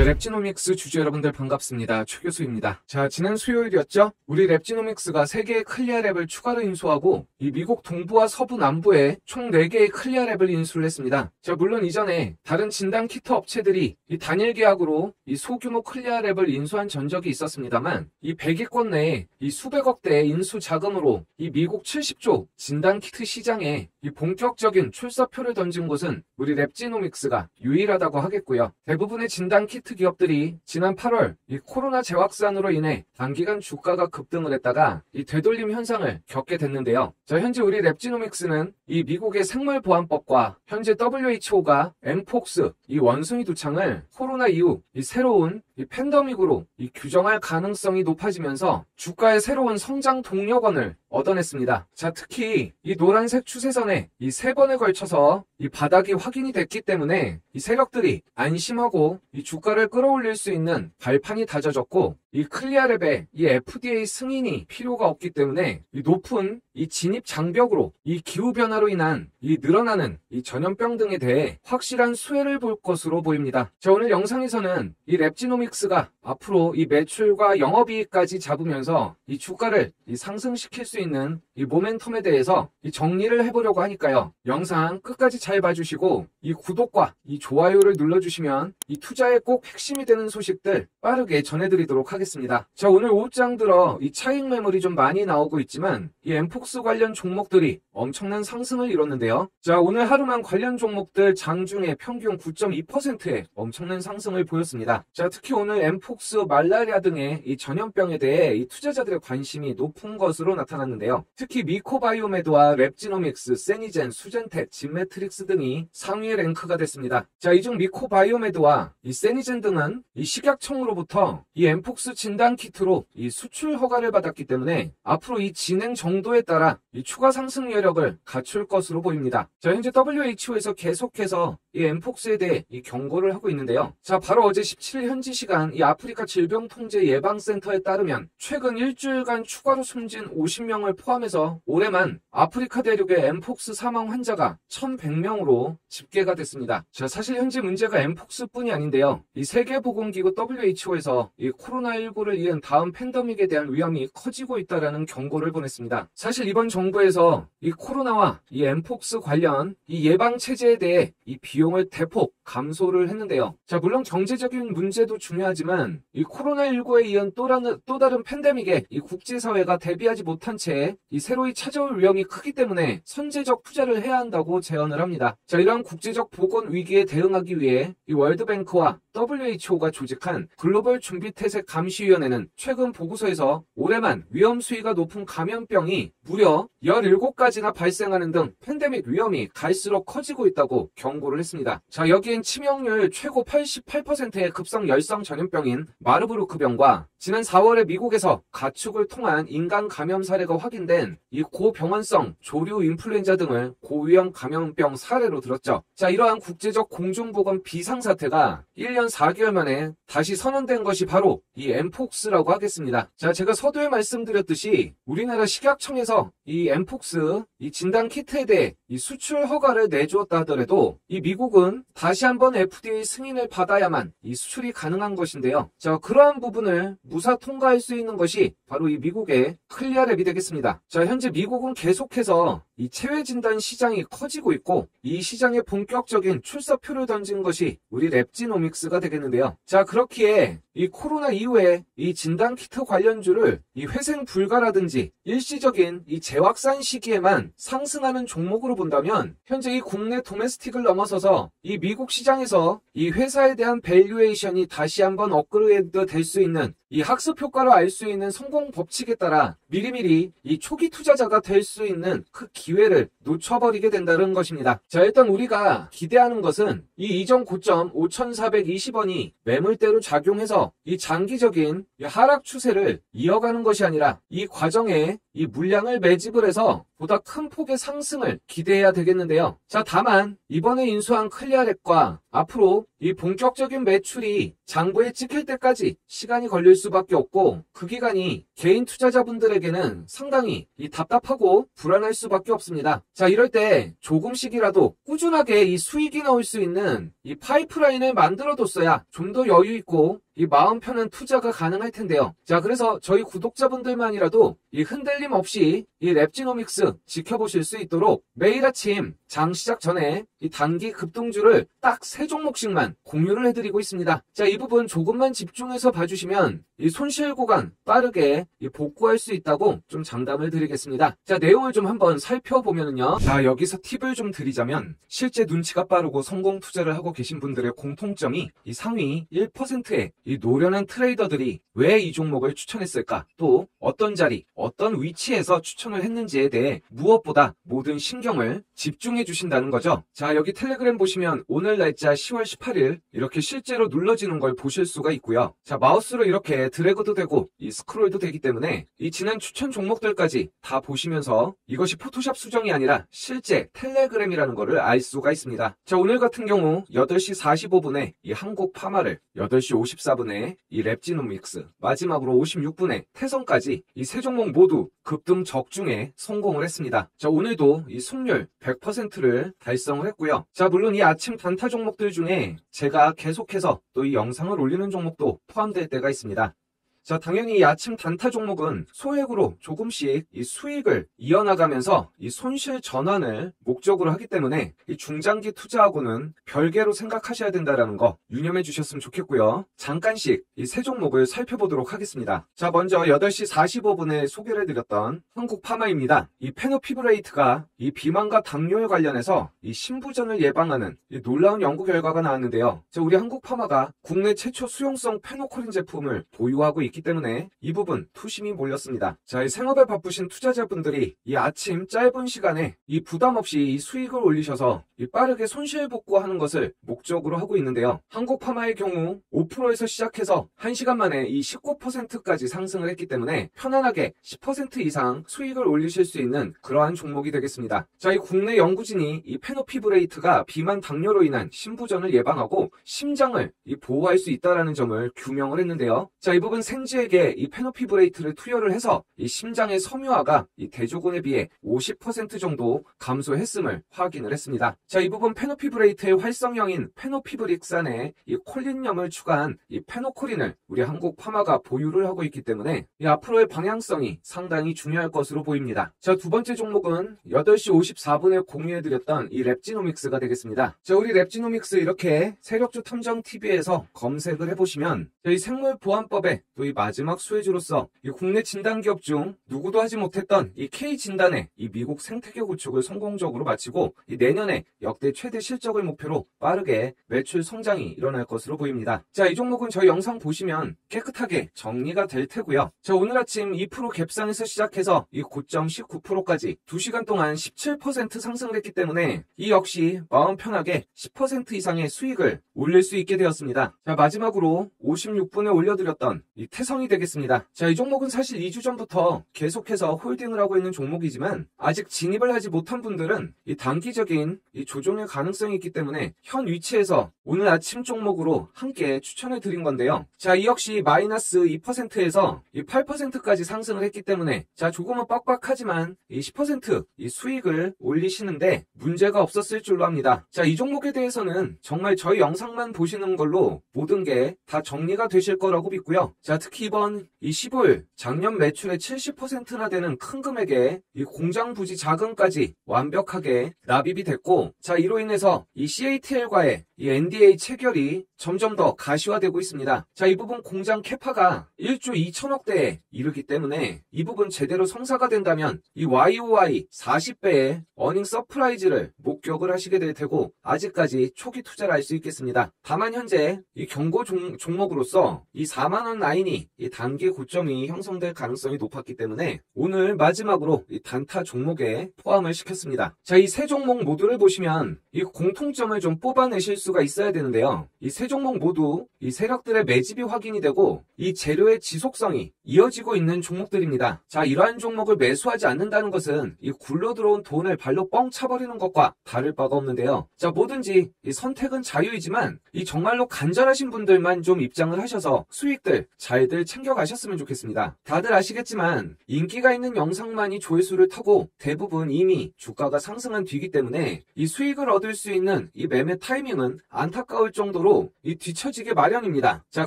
네, 랩지노믹스 주주 여러분들 반갑습니다. 최 교수입니다. 자, 지난 수요일이었죠? 우리 랩지노믹스가 3개의 클리어 랩을 추가로 인수하고 이 미국 동부와 서부 남부에 총 4개의 클리어 랩을 인수를 했습니다. 자, 물론 이전에 다른 진단 키트 업체들이 이 단일 계약으로 이 소규모 클리어 랩을 인수한 전적이 있었습니다만 이 100위권 내에 이 수백억 대의 인수 자금으로 이 미국 70조 진단 키트 시장에 이 본격적인 출사표를 던진 곳은 우리 랩지노믹스가 유일하다고 하겠고요. 대부분의 진단 키트 기업들이 지난 8월 이 코로나 재확산으로 인해 단기간 주가가 급등을 했다가 이 되돌림 현상을 겪게 됐는데요. 자, 현재 우리 랩지노믹스는 이 미국의 생물보안법과 현재 WHO가 엠폭스 이 원숭이 두창을 코로나 이후 이 새로운 이 팬데믹으로 이 규정할 가능성이 높아지면서 주가의 새로운 성장 동력원을 얻어냈습니다. 자, 특히 이 노란색 추세선에 이 3번에 걸쳐서 이 바닥이 확인이 됐기 때문에 이 세력들이 안심하고 이 주가를 끌어올릴 수 있는 발판이 다져졌고 이 클리어랩에 이 FDA 승인이 필요가 없기 때문에 이 높은 이 진입 장벽으로 이 기후변화로 인한 이 늘어나는 이 전염병 등에 대해 확실한 수혜를 볼 것으로 보입니다. 자, 오늘 영상에서는 이 랩지노믹스가 앞으로 이 매출과 영업이익까지 잡으면서 이 주가를 이 상승시킬 수 있는 이 모멘텀에 대해서 이 정리를 해보려고 하니까요. 영상 끝까지 잘 봐주시고 이 구독과 이 좋아요를 눌러주시면 이 투자에 꼭 핵심이 되는 소식들 빠르게 전해드리도록 하겠습니다. 자, 오늘 오후장 들어 이 차익 매물이 좀 많이 나오고 있지만 이 엠폭스 관련 종목들이 엄청난 상승을 이뤘는데요. 자, 오늘 하루만 관련 종목들 장중에 평균 9.2%의 엄청난 상승을 보였습니다. 자, 특히 오늘 엠폭스, 말라리아 등의 이 전염병에 대해 이 투자자들의 관심이 높은 것으로 나타났는데요. 특히 미코바이오메드와 랩지노믹스, 세니젠, 수젠텍, 진메트릭스 등이 상위에 랭크가 됐습니다. 자, 이 중 미코바이오메드와 이 세니젠 등은 이 식약청으로부터 이 엠폭스 진단 키트로 이 수출 허가를 받았기 때문에 앞으로 이 진행 정도에 따라 이 추가 상승 여력을 갖출 것으로 보입니다. 자, 현재 WHO에서 계속해서 이 엠폭스에 대해 이 경고를 하고 있는데요. 자, 바로 어제 17일 현지 시간 이 아프리카 질병통제예방센터에 따르면 최근 일주일간 추가로 숨진 50명을 포함해서 올해만 아프리카 대륙의 엠폭스 사망 환자가 1,100명으로 집계가 됐습니다. 자, 사실 현재 문제가 엠폭스뿐이 아닌데요. 이 세계보건기구 WHO에서 이 코로나19를 이은 다음 팬데믹에 대한 위험이 커지고 있다라는 경고를 보냈습니다. 사실 이번 정부에서 이 코로나와 이 엠폭스 관련 이 예방 체제에 대해 이 비용을 대폭 감소를 했는데요. 자, 물론 경제적인 문제도 중요하지만 이 코로나19에 이은 또 다른 팬데믹에 이 국제사회가 대비하지 못한 채 이 새로이 찾아올 위험이 크기 때문에 선제적 투자를 해야 한다고 제언을 합니다. 자, 이러한 국제적 보건 위기에 대응하기 위해 이 월드뱅크와 WHO가 조직한 글로벌 준비태세 감시위원회는 최근 보고서에서 올해만 위험 수위가 높은 감염병이 무려 17가지나 발생하는 등 팬데믹 위험이 갈수록 커지고 있다고 경고를 했습니다. 자, 여기엔 치명률 최고 88%의 급성 열성 전염병인 마르부르크병과 지난 4월에 미국에서 가축을 통한 인간 감염 사례가 확인된 이 고병원성 조류 인플루엔자 등을 고위험 감염병 사례로 들었죠. 자, 이러한 국제적 공중보건 비상사태가 1년 4개월 만에 다시 선언된 것이 바로 이 엠폭스라고 하겠습니다. 자, 제가 서두에 말씀드렸듯이 우리나라 식약청에서 이 엠폭스 이 진단 키트에 대해 이 수출 허가를 내주었다 하더라도 이 미국은 다시 한번 FDA 승인을 받아야만 이 수출이 가능한 것인데요. 자, 그러한 부분을 무사 통과할 수 있는 것이 바로 이 미국의 클리어랩이 되겠습니다. 자, 현재 미국은 계속해서 이 체외 진단 시장이 커지고 있고 이 시장에 본격적인 출사표를 던진 것이 우리 랩지노믹스가 되겠는데요. 자, 그렇기에 이 코로나 이후에 이 진단 키트 관련주를 이 회생 불가라든지 일시적인 이 재확산 시기에만 상승하는 종목으로 본다면 현재 이 국내 도메스틱을 넘어서서 이 미국 시장에서 이 회사에 대한 밸류에이션이 다시 한번 업그레이드 될 수 있는 이 학습 효과로 알 수 있는 성공 법칙에 따라 미리미리 이 초기 투자자가 될 수 있는 그 기회를 놓쳐버리게 된다는 것입니다. 자, 일단 우리가 기대하는 것은 이 이전 고점 5,420원이 매물대로 작용해서 이 장기적인 이 하락 추세를 이어가는 것이 아니라 이 과정에 이 물량을 매집을 해서 보다 큰 폭의 상승을 기대해야 되겠는데요. 자, 다만 이번에 인수한 클리어랩과 앞으로 이 본격적인 매출이 장부에 찍힐 때까지 시간이 걸릴 수밖에 없고, 그 기간이 개인 투자자분들에게는 상당히 답답하고 불안할 수밖에 없습니다. 자, 이럴 때 조금씩이라도 꾸준하게 이 수익이 나올 수 있는 이 파이프라인을 만들어뒀어야 좀 더 여유 있고 이 마음 편한 투자가 가능할 텐데요. 자, 그래서 저희 구독자분들만이라도 이 흔들림 없이 이 랩지노믹스 지켜보실 수 있도록 매일 아침 장 시작 전에 이 단기 급등주를 딱 3종목씩만 공유를 해드리고 있습니다. 자, 이 부분 조금만 집중해서 봐주시면 이 손실 구간 빠르게 복구할 수 있다고 좀 장담을 드리겠습니다. 자, 내용을 좀 한번 살펴보면요. 자, 여기서 팁을 좀 드리자면, 실제 눈치가 빠르고 성공 투자를 하고 계신 분들의 공통점이 이 상위 1%의 이 노련한 트레이더들이 왜 이 종목을 추천했을까, 또 어떤 자리, 어떤 위치에서 추천을 했는지에 대해 무엇보다 모든 신경을 집중해 주신다는 거죠. 자, 여기 텔레그램 보시면 오늘 날짜 10월 18일 이렇게 실제로 눌러지는 걸 보실 수가 있고요. 자, 마우스로 이렇게 드래그도 되고 이 스크롤도 되기 때문에 이 지난 추천 종목들까지 다 보시면서 이것이 포토샵 수정이 아니라 실제 텔레그램이라는 거를 알 수가 있습니다. 자, 오늘 같은 경우 8시 45분에 이 한국 파마를, 8시 54분에 이 랩지노믹스, 마지막으로 56분에 태성까지 이 세 종목 모두 급등 적중에 성공을 했습니다. 자, 오늘도 이 승률 100%를 달성을 했고요. 자, 물론 이 아침 단타 종목들 중에 제가 계속해서 또 이 영상을 올리는 종목도 포함될 때가 있습니다. 자, 당연히 이 아침 단타 종목은 소액으로 조금씩 이 수익을 이어나가면서 이 손실 전환을 목적으로 하기 때문에 이 중장기 투자하고는 별개로 생각하셔야 된다는 거 유념해 주셨으면 좋겠고요. 잠깐씩 이 세 종목을 살펴보도록 하겠습니다. 자, 먼저 8시 45분에 소개를 드렸던 한국 파마입니다. 이 페노피브레이트가 이 비만과 당뇨에 관련해서 이 신부전을 예방하는 이 놀라운 연구 결과가 나왔는데요. 자, 우리 한국 파마가 국내 최초 수용성 페노콜린 제품을 보유하고 있기 때문에 이 부분 투심이 몰렸습니다. 자, 이 생업에 바쁘신 투자자분들이 이 아침 짧은 시간에 이 부담 없이 이 수익을 올리셔서 이 빠르게 손실 복구하는 것을 목적으로 하고 있는데요. 한국 파마의 경우 5%에서 시작해서 1시간 만에 이 19%까지 상승을 했기 때문에 편안하게 10% 이상 수익을 올리실 수 있는 그러한 종목이 되겠습니다. 자, 이 국내 연구진이 이 페노피브레이트가 비만 당뇨로 인한 신부전을 예방하고 심장을 이 보호할 수 있다는 점을 규명을 했는데요. 자, 이 부분 생지에게 이 페노피브레이트를 투여를 해서 이 심장의 섬유화가 이 대조군에 비해 50% 정도 감소했음을 확인을 했습니다. 자, 이 부분 페노피브레이트의 활성형인 페노피브릭산에 이 콜린염을 추가한 이 페노콜린을 우리 한국 파마가 보유를 하고 있기 때문에 이 앞으로의 방향성이 상당히 중요할 것으로 보입니다. 자, 두 번째 종목은 8시 54분에 공유해드렸던 이 랩지노믹스가 되겠습니다. 자, 우리 랩지노믹스 이렇게 세력주 탐정 TV에서 검색을 해보시면 이 생물보안법에 또 이 마지막 수혜주로서 이 국내 진단기업 중 누구도 하지 못했던 이 K진단의 이 미국 생태계 구축을 성공적으로 마치고 이 내년에 역대 최대 실적을 목표로 빠르게 매출 성장이 일어날 것으로 보입니다. 자, 이 종목은 저희 영상 보시면 깨끗하게 정리가 될 테고요. 자, 오늘 아침 2% 갭상에서 시작해서 이 고점 19%까지 2시간 동안 17% 상승을 했기 때문에 이 역시 마음 편하게 10% 이상의 수익을 올릴 수 있게 되었습니다. 자, 마지막으로 56분에 올려드렸던 이 태성이 되겠습니다. 자, 이 종목은 사실 2주 전부터 계속해서 홀딩을 하고 있는 종목이지만 아직 진입을 하지 못한 분들은 이 단기적인 이 조정의 가능성이 있기 때문에 현 위치에서 오늘 아침 종목으로 함께 추천해 드린 건데요. 자, 이 역시 마이너스 2%에서 이 8%까지 상승을 했기 때문에 자, 조금은 빡빡하지만 이 10% 이 수익을 올리시는데 문제가 없었을 줄로 합니다. 자, 이 종목에 대해서는 정말 저희 영상만 보시는 걸로 모든 게 다 정리가 되실 거라고 믿고요. 자, 특히 이번 이 15일 작년 매출의 70%나 되는 큰 금액의 이 공장 부지 자금까지 완벽하게 납입이 됐고, 자, 이로 인해서 이 CATL과의 이 NDA 체결이 점점 더 가시화되고 있습니다. 자, 이 부분 공장 캐파가 1조 2천억대에 이르기 때문에 이 부분 제대로 성사가 된다면 이 YOY 40배의 어닝 서프라이즈를 목표 목격을 하시게 될 테고 아직까지 초기 투자를 할 수 있겠습니다. 다만 현재 이 경고 종목으로서 이 4만원 라인이 이 단기 고점이 형성될 가능성이 높았기 때문에 오늘 마지막으로 이 단타 종목에 포함을 시켰습니다. 자, 이 세 종목 모두를 보시면 이 공통점을 좀 뽑아내실 수가 있어야 되는데요. 이 세 종목 모두 이 세력들의 매집이 확인이 되고 이 재료의 지속성이 이어지고 있는 종목들입니다. 자, 이러한 종목을 매수하지 않는다는 것은 이 굴러 들어온 돈을 발로 뻥 차버리는 것과 다를 바가 없는데요. 자, 뭐든지 이 선택은 자유이지만 이 정말로 간절하신 분들만 좀 입장을 하셔서 수익들 잘들 챙겨가셨으면 좋겠습니다. 다들 아시겠지만 인기가 있는 영상만이 조회수를 타고 대부분 이미 주가가 상승한 뒤이기 때문에 이 수익을 얻을 수 있는 이 매매 타이밍은 안타까울 정도로 이 뒤처지게 마련입니다. 자,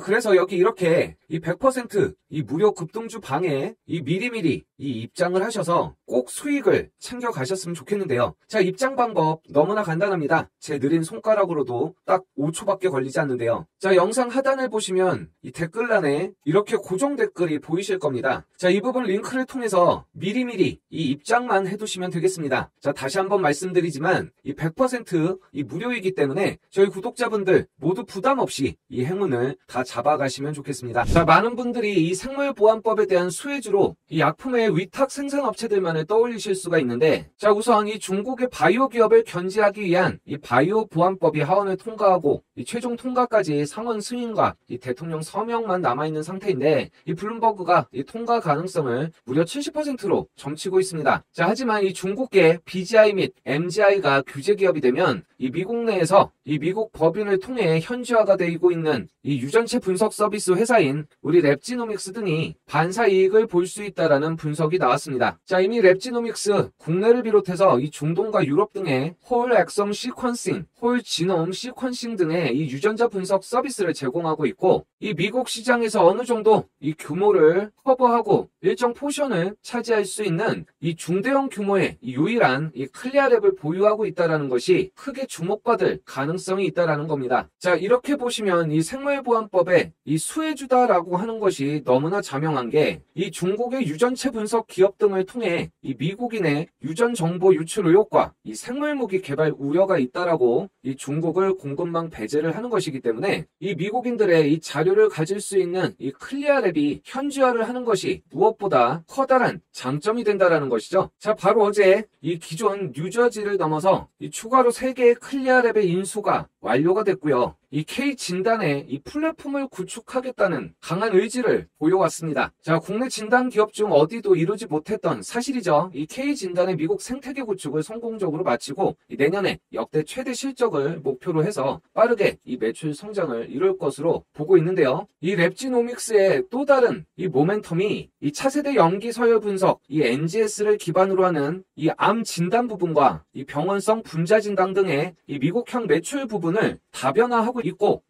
그래서 여기 이렇게 이 100% 이 무료 급등주 방에 이 미리미리 이 입장을 하셔서 꼭 수익을 챙겨 가셨으면 좋겠는데요. 자, 입장 방법 너무나 간단합니다. 제 느린 손가락으로도 딱 5초밖에 걸리지 않는데요. 자, 영상 하단을 보시면 이 댓글란에 이렇게 고정 댓글이 보이실 겁니다. 자, 이 부분 링크를 통해서 미리미리 이 입장만 해두시면 되겠습니다. 자, 다시 한번 말씀드리지만 이 100% 이 무료이기 때문에 저희 구독자분들 모두 부담 없이 이 행운을 다 잡아가시면 좋겠습니다. 자, 많은 분들이 이 생물보안법에 대한 수혜주로 이 약품의 위탁 생산업체들만을 떠올리실 수가 있는데, 자, 우선 이 중국의 바이오 기업을 견제하기 위한 이 바이오 보안법이 하원을 통과하고 이 최종 통과까지 상원 승인과 이 대통령 서명만 남아있는 상태인데, 이 블룸버그가 이 통과 가능성을 무려 70%로 점치고 있습니다. 자, 하지만 이 중국계 BGI 및 MGI가 규제 기업이 되면 이 미국 내에서 이 미국 법인을 통해 현지화가 되고 있는 이 유전체 분석 서비스 회사인 우리 랩지노믹스 등이 반사 이익을 볼 수 있다라는 분석이 나왔습니다. 자, 이미 랩지노믹스 국내를 비롯해서 이 중동과 유럽 등의 홀 엑섬 시퀀싱, 홀 지놈 시퀀싱 등의 이 유전자 분석 서비스를 제공하고 있고, 이 미국 시장에서 어느 정도 이 규모를 커버하고 일정 포션을 차지할 수 있는 이 중대형 규모의 이 유일한 이 클리어랩을 보유하고 있다라는 것이 크게 주목받을 가능성이 있다라는 겁니다. 자, 이렇게 보시면 이 생물보안법의 이 수혜주다라고 하는 것이 너무나 자명한 게, 이 중국의 유전체 분석 기업 등을 통해 이 미국인의 유전 정보 유출 의혹과 이 생물무기 개발 우려가 있다라고 이 중국을 공급망 배제를 하는 것이기 때문에 이 미국인들의 이 자료를 가질 수 있는 이 클리어랩이 현지화를 하는 것이 무엇보다 커다란 장점이 된다라는 것이죠. 자, 바로 어제 이 기존 뉴저지를 넘어서 이 추가로 3개의 클리어랩의 인수가 완료가 됐고요. 이 K진단의 이 플랫폼을 구축하겠다는 강한 의지를 보여왔습니다. 자, 국내 진단 기업 중 어디도 이루지 못했던 사실이죠. 이 K진단의 미국 생태계 구축을 성공적으로 마치고 내년에 역대 최대 실적을 목표로 해서 빠르게 이 매출 성장을 이룰 것으로 보고 있는데요. 이 랩지노믹스의 또 다른 이 모멘텀이 이 차세대 염기 서열 분석, 이 NGS를 기반으로 하는 이 암 진단 부분과 이 병원성 분자 진단 등의 이 미국형 매출 부분을 다변화하고 있고,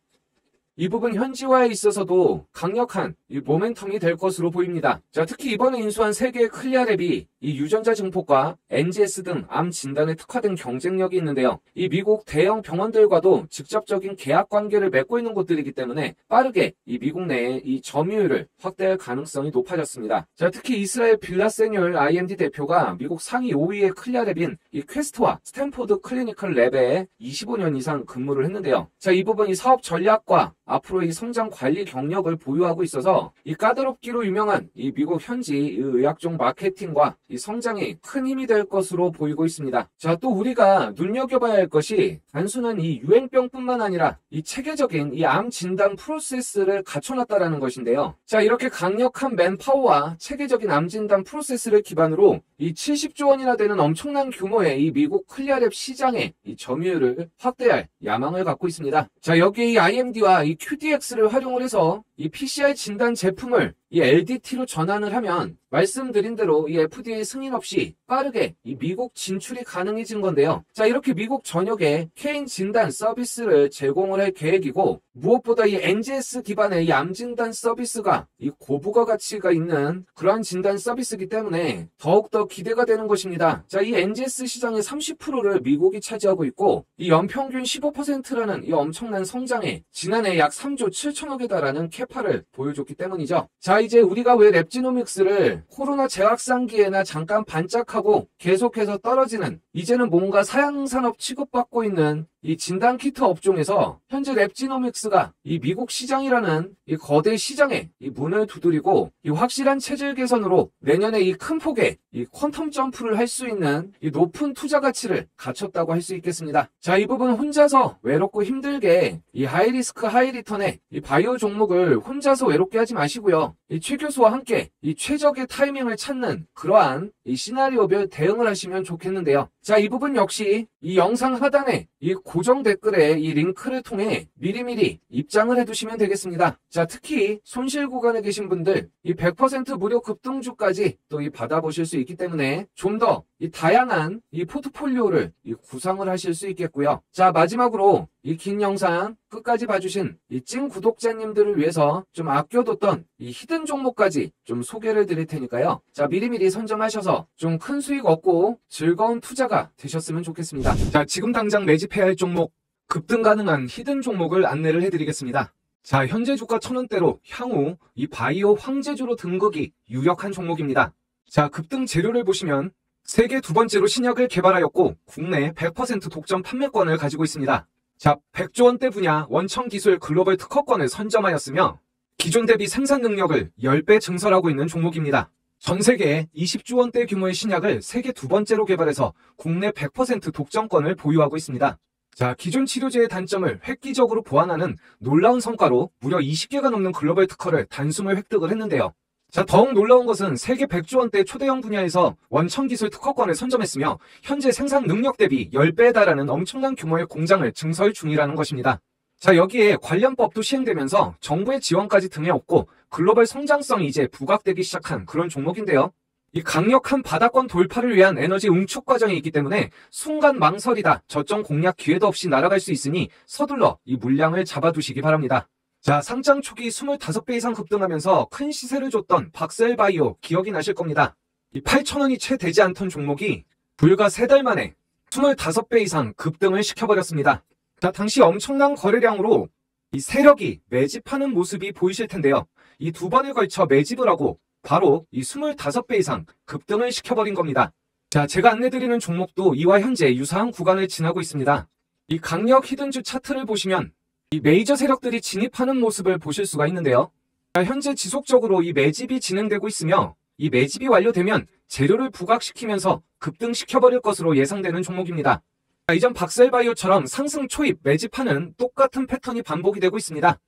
이 부분 현지화에 있어서도 강력한 이 모멘텀이 될 것으로 보입니다. 자, 특히 이번에 인수한 3개의 클리어랩이 이 유전자 증폭과 NGS 등 암 진단에 특화된 경쟁력이 있는데요. 이 미국 대형 병원들과도 직접적인 계약 관계를 맺고 있는 곳들이기 때문에 빠르게 이 미국 내에 이 점유율을 확대할 가능성이 높아졌습니다. 자, 특히 이스라엘 빌라세뉴얼 IMD 대표가 미국 상위 5위의 클리어랩인 이 퀘스트와 스탠포드 클리니컬 랩에 25년 이상 근무를 했는데요. 자, 이 부분 이 사업 전략과 앞으로 이 성장 관리 경력을 보유하고 있어서 이 까다롭기로 유명한 이 미국 현지 의학종 마케팅과 이 성장에 큰 힘이 될 것으로 보이고 있습니다. 자, 또 우리가 눈여겨봐야 할 것이 단순한 이 유행병뿐만 아니라 이 체계적인 이 암 진단 프로세스를 갖춰놨다라는 것인데요. 자, 이렇게 강력한 맨파워와 체계적인 암 진단 프로세스를 기반으로 이 70조 원이나 되는 엄청난 규모의 이 미국 클리어랩 시장의 이 점유율을 확대할 야망을 갖고 있습니다. 자, 여기에 이 IMD와 이 QDX를 활용을 해서 이 PCR 진단 제품을 이 LDT로 전환을 하면 말씀드린 대로 이 FDA 승인 없이 빠르게 이 미국 진출이 가능해진 건데요. 자, 이렇게 미국 전역에 K인 진단 서비스를 제공을 할 계획이고, 무엇보다 이 NGS 기반의 이 암 진단 서비스가 이 고부가 가치가 있는 그러한 진단 서비스이기 때문에 더욱더 기대가 되는 것입니다. 자, 이 NGS 시장의 30%를 미국이 차지하고 있고, 이 연평균 15%라는 이 엄청난 성장에 지난해 약 3조 7천억에 달하는 캐파를 보여줬기 때문이죠. 자, 이제 우리가 왜 랩지노믹스를 코로나 재확산기에나 잠깐 반짝하고 계속해서 떨어지는, 이제는 뭔가 사양산업 취급받고 있는 이 진단키트 업종에서 현재 랩지노믹스가 이 미국 시장이라는 이 거대 시장에 이 문을 두드리고 이 확실한 체질 개선으로 내년에 이 큰 폭의 이 퀀텀 점프를 할 수 있는 이 높은 투자 가치를 갖췄다고 할 수 있겠습니다. 자, 이 부분 혼자서 외롭고 힘들게 이 하이리스크 하이리턴의 이 바이오 종목을 혼자서 외롭게 하지 마시고요. 이 최 교수와 함께 이 최적의 타이밍을 찾는 그러한 이 시나리오별 대응을 하시면 좋겠는데요. 자, 이 부분 역시 이 영상 하단에 이 고정 댓글에 이 링크를 통해 미리미리 입장을 해두시면 되겠습니다. 자, 특히 손실 구간에 계신 분들 이 100% 무료 급등주까지 또 이 받아보실 수 있기 때문에 좀 더 이 다양한 이 포트폴리오를 이 구성을 하실 수 있겠고요. 자, 마지막으로 이 긴 영상 끝까지 봐주신 이 찐 구독자님들을 위해서 좀 아껴뒀던 이 히든 종목까지 좀 소개를 드릴 테니까요. 자, 미리미리 선점하셔서 좀 큰 수익 얻고 즐거운 투자가 되셨으면 좋겠습니다. 자, 지금 당장 매집해야 할 종목, 급등 가능한 히든 종목을 안내를 해드리겠습니다. 자, 현재 주가 1000원대로 향후 이 바이오 황제주로 등극이 유력한 종목입니다. 자, 급등 재료를 보시면 세계 두 번째로 신약을 개발하였고 국내 100% 독점 판매권을 가지고 있습니다. 자, 100조 원대 분야 원천 기술 글로벌 특허권을 선점하였으며 기존 대비 생산 능력을 10배 증설하고 있는 종목입니다. 전 세계에 20조 원대 규모의 신약을 세계 두 번째로 개발해서 국내 100% 독점권을 보유하고 있습니다. 자, 기존 치료제의 단점을 획기적으로 보완하는 놀라운 성과로 무려 20개가 넘는 글로벌 특허를 단숨을 획득을 했는데요. 자, 더욱 놀라운 것은 세계 100조 원대 초대형 분야에서 원천 기술 특허권을 선점했으며 현재 생산 능력 대비 10배에 달하는 엄청난 규모의 공장을 증설 중이라는 것입니다. 자, 여기에 관련법도 시행되면서 정부의 지원까지 등에 업고 글로벌 성장성이 이제 부각되기 시작한 그런 종목인데요. 이 강력한 바닥권 돌파를 위한 에너지 응축 과정이 있기 때문에 순간 망설이다 저점 공략 기회도 없이 날아갈 수 있으니 서둘러 이 물량을 잡아두시기 바랍니다. 자, 상장 초기 25배 이상 급등하면서 큰 시세를 줬던 박셀바이오 기억이 나실 겁니다. 이 8,000원이 채 되지 않던 종목이 불과 3달 만에 25배 이상 급등을 시켜버렸습니다. 자, 당시 엄청난 거래량으로 이 세력이 매집하는 모습이 보이실 텐데요. 이 두 번에 걸쳐 매집을 하고 바로 이 25배 이상 급등을 시켜버린 겁니다. 자, 제가 안내드리는 종목도 이와 현재 유사한 구간을 지나고 있습니다. 이 강력 히든주 차트를 보시면 이 메이저 세력들이 진입하는 모습을 보실 수가 있는데요. 자, 현재 지속적으로 이 매집이 진행되고 있으며 이 매집이 완료되면 재료를 부각시키면서 급등시켜버릴 것으로 예상되는 종목입니다. 자, 이전 박셀바이오처럼 상승 초입 매집하는 똑같은 패턴이 반복이 되고 있습니다.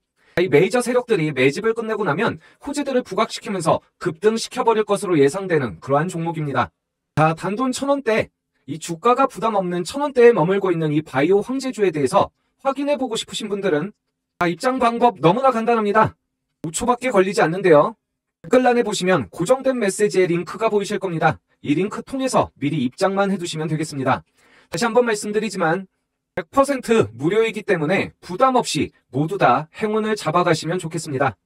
이 메이저 세력들이 매집을 끝내고 나면 호재들을 부각시키면서 급등시켜버릴 것으로 예상되는 그러한 종목입니다. 자, 단돈 1000원대, 이 주가가 부담 없는 1000원대에 머물고 있는 이 바이오 황제주에 대해서 확인해보고 싶으신 분들은 입장 방법 너무나 간단합니다. 5초밖에 걸리지 않는데요. 댓글란에 보시면 고정된 메시지의 링크가 보이실 겁니다. 이 링크 통해서 미리 입장만 해두시면 되겠습니다. 다시 한번 말씀드리지만 100% 무료이기 때문에 부담 없이 모두 다 행운을 잡아가시면 좋겠습니다.